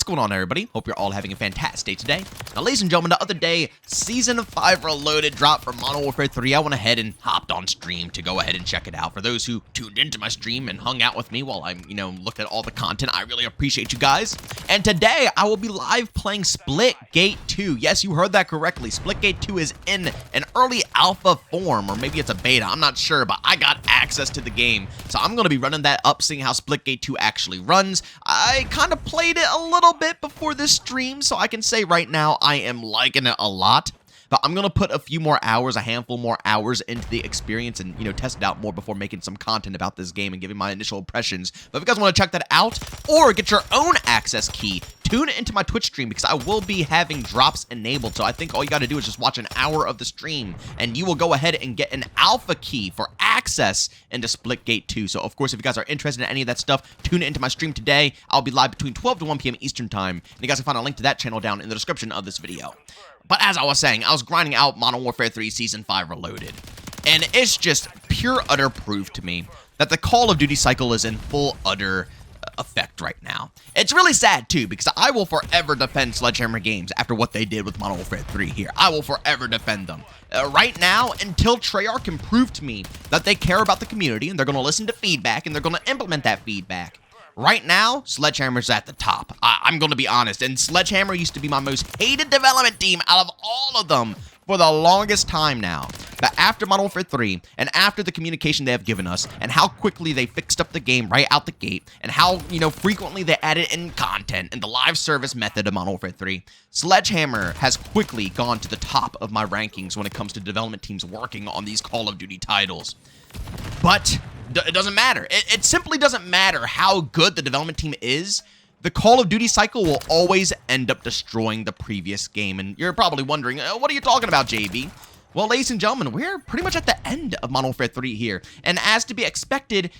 going on, everybody? Hope you're all having a fantastic day today. Now, ladies and gentlemen, the other day, Season 5 Reloaded dropped for Modern Warfare 3. I went ahead and hopped on stream to go ahead and check it out. For those who tuned into my stream and hung out with me while I, looked at all the content, I really appreciate you guys. And today, I will be live playing Splitgate 2. Yes, you heard that correctly. Splitgate 2 is in an early alpha form, or maybe it's a beta. I'm not sure, but I got access to the game. So I'm going to be running that up, seeing how Splitgate 2 actually runs. I kind of played it a little bit before this stream, so I can say right now I am liking it a lot. But I'm going to put a few more hours, a handful more hours into the experience and, test it out more before making some content about this game and giving my initial impressions. But if you guys want to check that out or get your own access key, tune into my Twitch stream because I will be having drops enabled. So I think all you got to do is just watch an hour of the stream and you will go ahead and get an alpha key for access into Splitgate 2. So, of course, if you guys are interested in any of that stuff, tune into my stream today. I'll be live between 12 to 1 p.m. Eastern Time. And you guys can find a link to that channel down in the description of this video. But as I was saying, I was grinding out Modern Warfare 3 Season 5 Reloaded. And it's just pure utter proof to me that the Call of Duty cycle is in full utter effect right now. It's really sad too, because I will forever defend Sledgehammer Games after what they did with Modern Warfare 3 here. I will forever defend them. Right now, until Treyarch can prove to me that they care about the community and they're going to listen to feedback and they're going to implement that feedback. Right now, Sledgehammer's at the top. I'm going to be honest, and Sledgehammer used to be my most hated development team out of all of them for the longest time now. But after Modern Warfare 3, and after the communication they have given us, and how quickly they fixed up the game right out the gate, and how, frequently they added in content and the live service method of Modern Warfare 3, Sledgehammer has quickly gone to the top of my rankings when it comes to development teams working on these Call of Duty titles. But it doesn't matter. It simply doesn't matter how good the development team is. The Call of Duty cycle will always end up destroying the previous game. And you're probably wondering, what are you talking about, JB? Well, ladies and gentlemen, we're pretty much at the end of Modern Warfare 3 here. And as to be expected,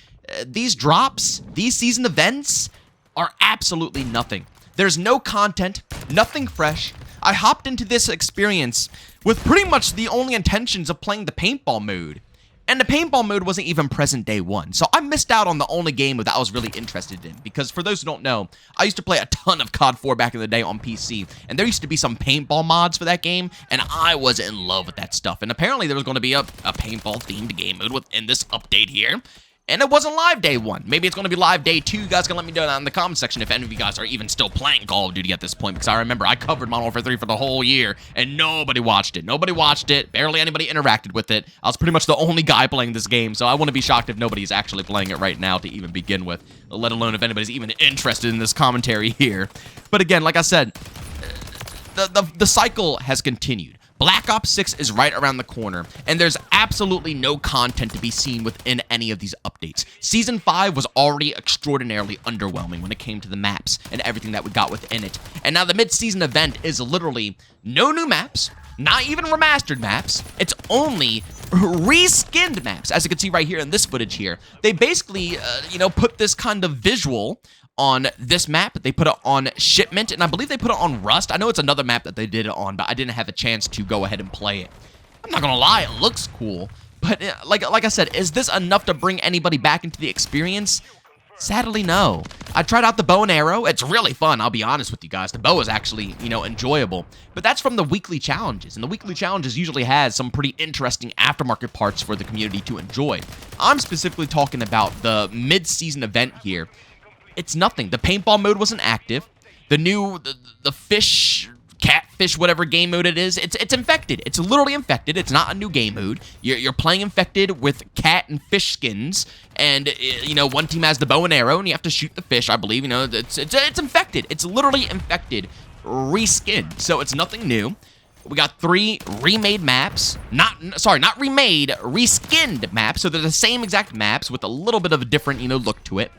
these drops, these season events, are absolutely nothing. There's no content, nothing fresh. I hopped into this experience with pretty much the only intentions of playing the paintball mode. And the paintball mode wasn't even present day one. So I missed out on the only game that I was really interested in. Because for those who don't know, I used to play a ton of COD 4 back in the day on PC. And there used to be some paintball mods for that game. And I was in love with that stuff. And apparently there was going to be a paintball themed game mode within this update here. And it wasn't live day one. Maybe it's going to be live day 2. You guys can let me know down in the comment section if any of you guys are even still playing Call of Duty at this point. Because I remember I covered Modern Warfare 3 for the whole year, and nobody watched it. Nobody watched it. Barely anybody interacted with it. I was pretty much the only guy playing this game, so I wouldn't be shocked if nobody's actually playing it right now to even begin with, let alone if anybody's even interested in this commentary here. But again, like I said, the cycle has continued. Black Ops 6 is right around the corner, and there's absolutely no content to be seen within any of these updates. Season 5 was already extraordinarily underwhelming when it came to the maps and everything that we got within it. And now the mid-season event is literally no new maps, not even remastered maps. It's only reskinned maps, as you can see right here in this footage here. They basically, put this kind of visual on this map. They put it on Shipment, and I believe they put it on Rust. I know it's another map that they did it on, but I didn't have a chance to go ahead and play it. I'm not gonna lie, it looks cool, but like I said, is this enough to bring anybody back into the experience? Sadly, no. I tried out the bow and arrow. It's really fun, I'll be honest with you guys. The bow is actually, enjoyable. But that's from the weekly challenges, and the weekly challenges usually has some pretty interesting aftermarket parts for the community to enjoy. I'm specifically talking about the mid-season event here. It's nothing. The paintball mode wasn't active. The new, the fish, catfish, whatever game mode it is, it's infected. It's literally infected. It's not a new game mode. You're playing infected with cat and fish skins, and, one team has the bow and arrow, and you have to shoot the fish, I believe. It's infected. It's literally infected, reskinned. So it's nothing new. We got 3 remade maps. Not remade, reskinned maps. So they're the same exact maps with a little bit of a different, look to it.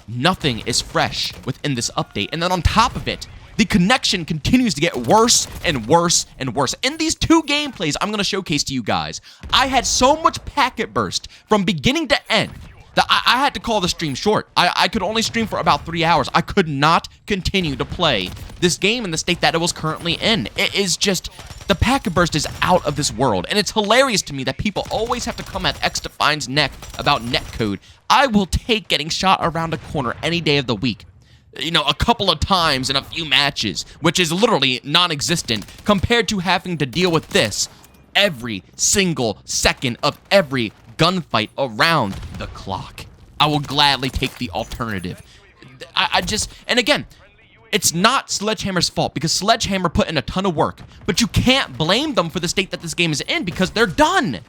Nothing is fresh within this update. And then on top of it, the connection continues to get worse and worse and worse. In these 2 gameplays I'm going to showcase to you guys, I had so much packet burst from beginning to end that I had to call the stream short. I could only stream for about 3 hours. I could not continue to play this game in the state that it was currently in. It is just, the packet burst is out of this world. And it's hilarious to me that people always have to come at XDefiant's neck about netcode. I will take getting shot around a corner any day of the week. a couple of times in a few matches, which is literally non-existent compared to having to deal with this every single second of every gunfight around the clock. I will gladly take the alternative. And again, it's not Sledgehammer's fault because Sledgehammer put in a ton of work, but you can't blame them for the state that this game is in because they're done.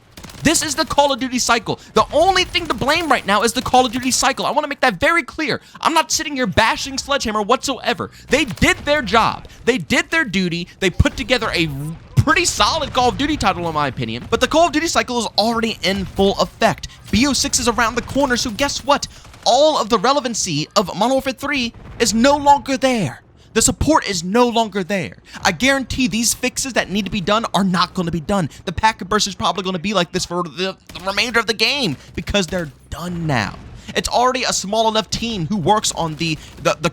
This is the Call of Duty cycle. The only thing to blame right now is the Call of Duty cycle. I want to make that very clear. I'm not sitting here bashing Sledgehammer whatsoever. They did their job. They did their duty. They put together a pretty solid Call of Duty title in my opinion, but the Call of Duty cycle is already in full effect. BO6 is around the corner, so guess what? All of the relevancy of Modern Warfare 3 is no longer there. The support is no longer there. I guarantee these fixes that need to be done are not going to be done. The packet burst is probably going to be like this for the remainder of the game because they're done now. It's already a small enough team who works on the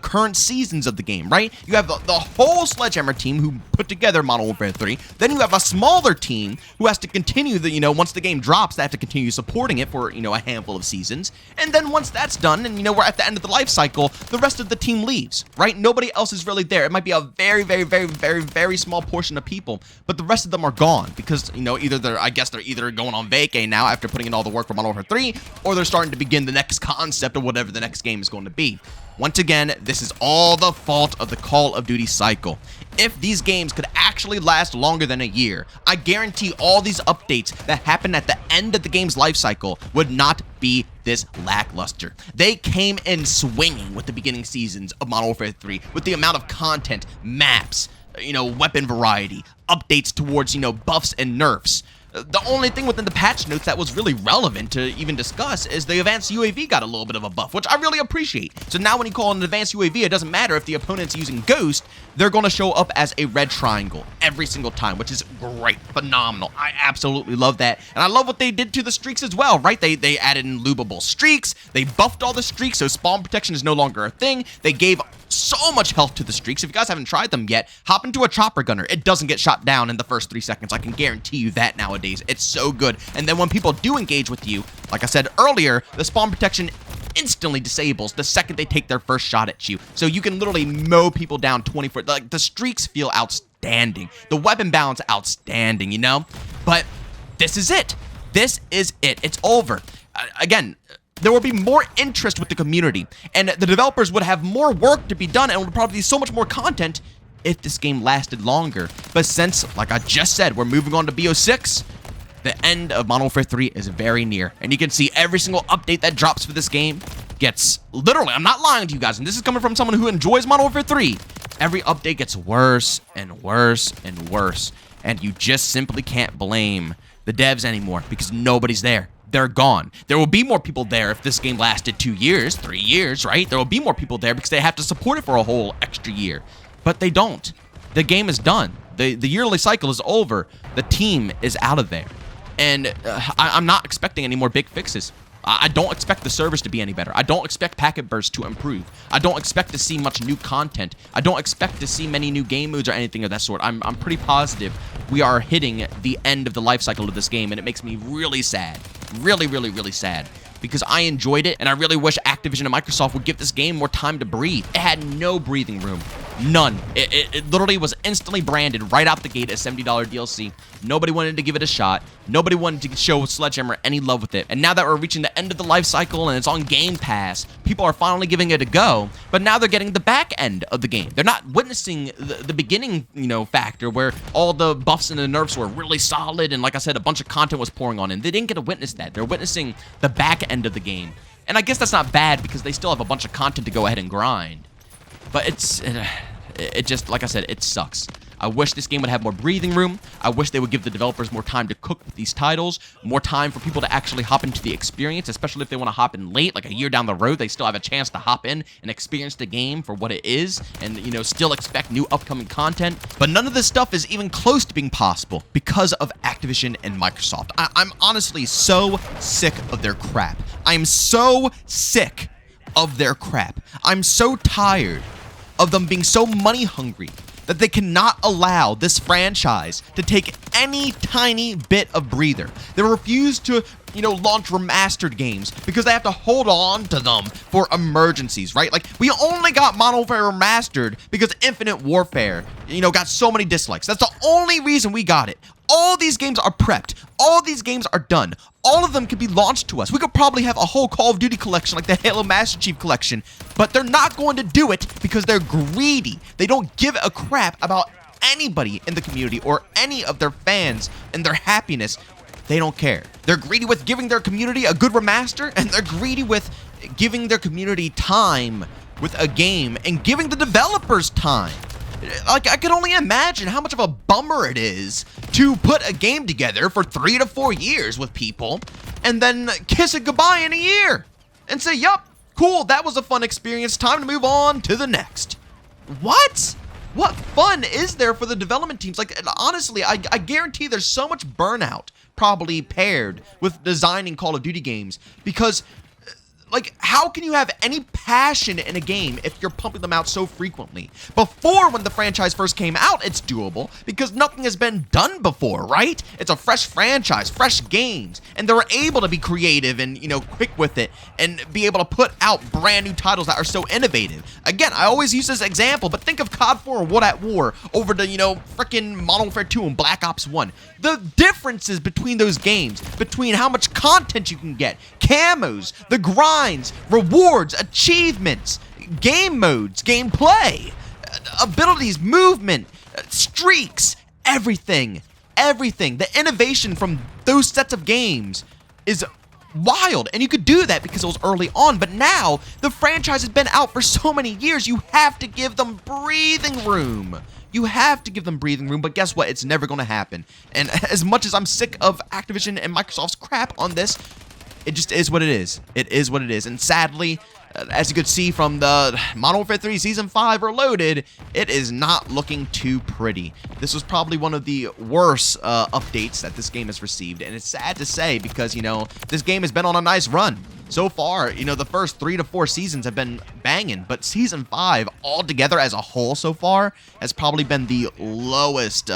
current seasons of the game, right? You have the whole Sledgehammer team who put together Modern Warfare 3. Then you have a smaller team who has to continue once the game drops, they have to continue supporting it for, a handful of seasons. And then once that's done and, we're at the end of the life cycle, the rest of the team leaves, right? Nobody else is really there. It might be a very, very, very, very, very small portion of people, but the rest of them are gone because, either they're either going on vacay now after putting in all the work for Modern Warfare 3, or they're starting to begin the next concept of whatever the next game is going to be. Once again, this is all the fault of the Call of Duty cycle. If these games could actually last longer than a year, I guarantee all these updates that happen at the end of the game's life cycle would not be this lackluster. They came in swinging with the beginning seasons of Modern Warfare 3, with the amount of content, maps, weapon variety, updates towards, buffs and nerfs. The only thing within the patch notes that was really relevant to even discuss is the advanced UAV got a little bit of a buff, which I really appreciate. So now when you call an advanced UAV, it doesn't matter if the opponent's using Ghost, they're going to show up as a red triangle every single time, which is great, phenomenal. I absolutely love that. And I love what they did to the streaks as well, right? They added in loopable streaks, they buffed all the streaks, so spawn protection is no longer a thing. They gave so much health to the streaks. If you guys haven't tried them yet, hop into a chopper gunner. It doesn't get shot down in the first 3 seconds. I can guarantee you that nowadays. It's so good. And then when people do engage with you, like I said earlier, the spawn protection instantly disables the second they take their first shot at you. So you can literally mow people down 24. Like, the streaks feel outstanding. The weapon balance outstanding, But this is it. This is it. It's over. Again, there will be more interest with the community, and the developers would have more work to be done and would probably be so much more content if this game lasted longer. But since, like I just said, we're moving on to BO6, the end of Modern Warfare 3 is very near, and you can see every single update that drops for this game gets, literally, I'm not lying to you guys, and this is coming from someone who enjoys Modern Warfare 3, every update gets worse and worse and worse, and you just simply can't blame the devs anymore because nobody's there. They're gone. There will be more people there if this game lasted 2 years, 3 years, right? There will be more people there because they have to support it for a whole extra year. But they don't. The game is done. The yearly cycle is over. The team is out of there. And I'm not expecting any more big fixes. I don't expect the servers to be any better. I don't expect packet bursts to improve. I don't expect to see much new content. I don't expect to see many new game modes or anything of that sort. I'm pretty positive we are hitting the end of the life cycle of this game, and it makes me really sad. Really, really, really sad. Because I enjoyed it, and I really wish Activision and Microsoft would give this game more time to breathe. It had no breathing room. None. It literally was instantly branded right out the gate as $70 DLC. Nobody wanted to give it a shot. Nobody wanted to show Sledgehammer any love with it. And now that we're reaching the end of the life cycle and it's on Game Pass, people are finally giving it a go. But now they're getting the back end of the game. They're not witnessing the beginning, factor where all the buffs and the nerfs were really solid. And like I said, a bunch of content was pouring on in. They didn't get to witness that. They're witnessing the back end of the game. And I guess that's not bad because they still have a bunch of content to go ahead and grind. But it just, like I said, it sucks. I wish this game would have more breathing room. I wish they would give the developers more time to cook with these titles, more time for people to actually hop into the experience, especially if they want to hop in late, like a year down the road. They still have a chance to hop in and experience the game for what it is and, still expect new upcoming content. But none of this stuff is even close to being possible because of Activision and Microsoft. I'm honestly so sick of their crap. I'm so sick of their crap. I'm so tired of them being so money hungry that they cannot allow this franchise to take any tiny bit of breather. They refuse to launch remastered games because they have to hold on to them for emergencies, right? Like, we only got Modern Warfare Remastered because Infinite Warfare, got so many dislikes. That's the only reason we got it. All these games are prepped. All these games are done. All of them could be launched to us. We could probably have a whole Call of Duty collection like the Halo Master Chief collection, but they're not going to do it because they're greedy. They don't give a crap about anybody in the community or any of their fans and their happiness. They don't care. They're greedy with giving their community a good remaster, and they're greedy with giving their community time with a game and giving the developers time. Like, I can only imagine how much of a bummer it is to put a game together for 3 to 4 years with people and then kiss it goodbye in a year and say, yup, cool, that was a fun experience, time to move on to the next. What? What fun is there for the development teams? Like, honestly, I guarantee there's so much burnout probably paired with designing Call of Duty games because, like, how can you have any passion in a game if you're pumping them out so frequently? Before, when the franchise first came out, it's doable because nothing has been done before, right? It's a fresh franchise, fresh games, and they're able to be creative and, quick with it and be able to put out brand new titles that are so innovative. Again, I always use this example, but think of COD 4 and World at War over to, frickin' Modern Warfare 2 and Black Ops 1. The differences between those games, between how much content you can get, camos, the grinds, rewards, achievements, game modes, gameplay, abilities, movement, streaks, everything. The innovation from those sets of games is wild, and you could do that because it was early on, but now the franchise has been out for so many years, you have to give them breathing room. You have to give them breathing room, but guess what? It's never going to happen. And as much as I'm sick of Activision and Microsoft's crap on this, it just is what it is. It is what it is. And sadly, as you could see from the Modern Warfare 3 Season 5 Reloaded, it is not looking too pretty. This was probably one of the worst updates that this game has received. And it's sad to say because, this game has been on a nice run. So far, the first 3 to 4 seasons have been banging, but Season 5 altogether as a whole so far has probably been the lowest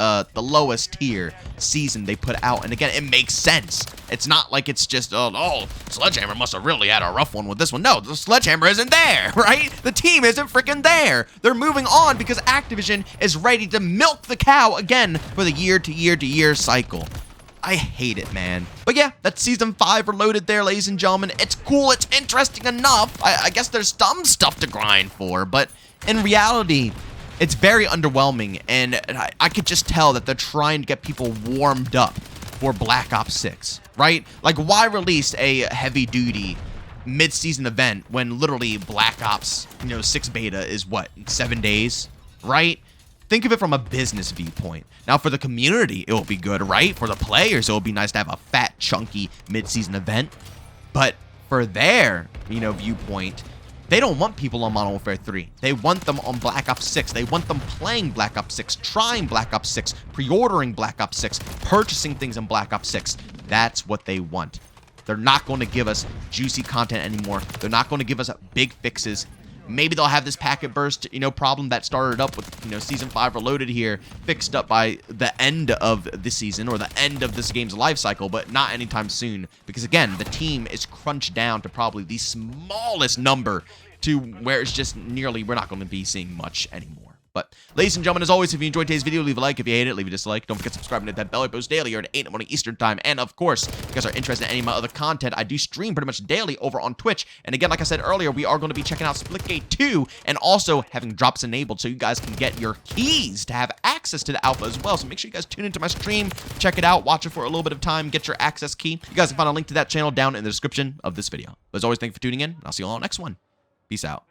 tier season they put out. And again, it makes sense. It's not like it's just, oh, Sledgehammer must have really had a rough one with this one. No, the Sledgehammer isn't there, right? The team isn't freaking there. They're moving on because Activision is ready to milk the cow again for the year-to-year-to-year cycle. I hate it, man. But yeah, that's Season 5 Reloaded there, ladies and gentlemen. It's cool. It's interesting enough. I guess there's some stuff to grind for, but in reality, it's very underwhelming, and I could just tell that they're trying to get people warmed up for Black Ops 6, right? Like, why release a heavy-duty mid-season event when literally Black Ops, 6 beta is, what, 7 days, right? Think of it from a business viewpoint. Now, for the community, it will be good, right? For the players, it will be nice to have a fat, chunky mid-season event. But for their, viewpoint, they don't want people on Modern Warfare 3. They want them on Black Ops 6. They want them playing Black Ops 6, trying Black Ops 6, pre-ordering Black Ops 6, purchasing things in Black Ops 6. That's what they want. They're not going to give us juicy content anymore. They're not going to give us big fixes. Maybe they'll have this packet burst, problem that started up with, Season 5 Reloaded here fixed up by the end of the season or the end of this game's life cycle, but not anytime soon. Because, again, the team is crunched down to probably the smallest number to where it's just nearly, we're not going to be seeing much anymore. But, ladies and gentlemen, as always, if you enjoyed today's video, leave a like. If you hate it, leave a dislike. Don't forget to subscribe and hit that bell. I post daily or at 8 in the morning Eastern time. And, of course, if you guys are interested in any of my other content, I do stream pretty much daily over on Twitch. And, again, like I said earlier, we are going to be checking out Splitgate 2 and also having drops enabled so you guys can get your keys to have access to the alpha as well. So make sure you guys tune into my stream, check it out, watch it for a little bit of time, get your access key. You guys can find a link to that channel down in the description of this video. But as always, thank you for tuning in, and I'll see you all next one. Peace out.